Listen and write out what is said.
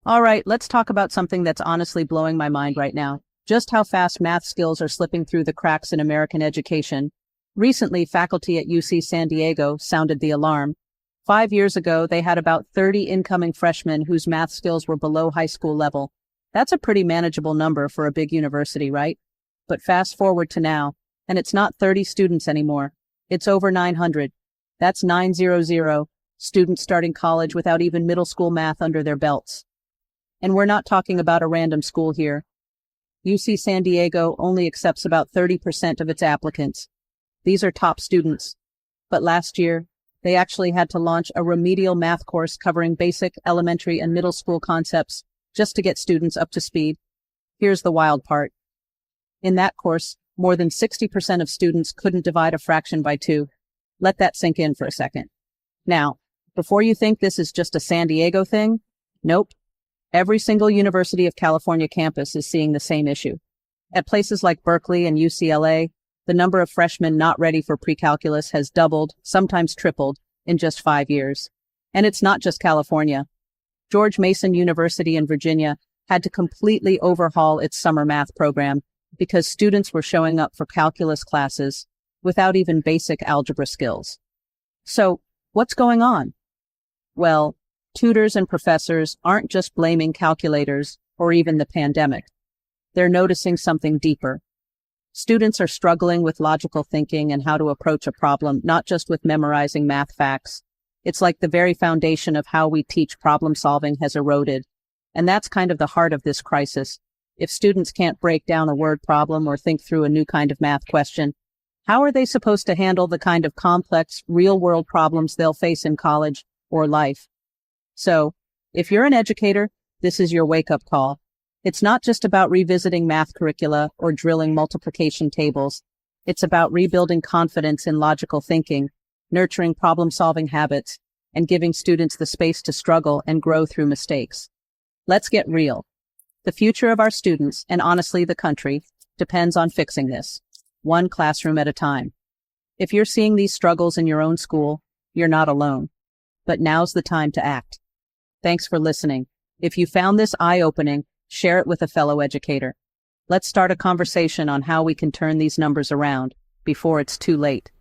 All right, let's talk about something that's honestly blowing my mind right now. Just how fast math skills are slipping through the cracks in American education. Recently, faculty at UC San Diego sounded the alarm. 5 years ago, they had about 30 incoming freshmen whose math skills were below high school level. That's a pretty manageable number for a big university, right? But fast forward to now, and it's not 30 students anymore. It's over 900. That's 900 students starting college without even middle school math under their belts. And we're not talking about a random school here. UC San Diego only accepts about 30% of its applicants. These are top students. But last year, they actually had to launch a remedial math course covering basic, elementary, and middle school concepts just to get students up to speed. Here's the wild part. In that course, more than 60% of students couldn't divide a fraction by 2. Let that sink in for a second. Now, before you think this is just a San Diego thing, nope. Every single University of California campus is seeing the same issue. At places like Berkeley and UCLA, the number of freshmen not ready for pre-calculus has doubled, sometimes tripled, in just 5 years. And it's not just California. George Mason University in Virginia had to completely overhaul its summer math program because students were showing up for calculus classes without even basic algebra skills. So, what's going on? Well, tutors and professors aren't just blaming calculators or even the pandemic. They're noticing something deeper. Students are struggling with logical thinking and how to approach a problem, not just with memorizing math facts. It's like the very foundation of how we teach problem solving has eroded. And that's kind of the heart of this crisis. If students can't break down a word problem or think through a new kind of math question, how are they supposed to handle the kind of complex, real-world problems they'll face in college or life? So, if you're an educator, this is your wake-up call. It's not just about revisiting math curricula or drilling multiplication tables. It's about rebuilding confidence in logical thinking, nurturing problem-solving habits, and giving students the space to struggle and grow through mistakes. Let's get real. The future of our students, and honestly the country, depends on fixing this, one classroom at a time. If you're seeing these struggles in your own school, you're not alone. But now's the time to act. Thanks for listening. If you found this eye-opening, share it with a fellow educator. Let's start a conversation on how we can turn these numbers around before it's too late.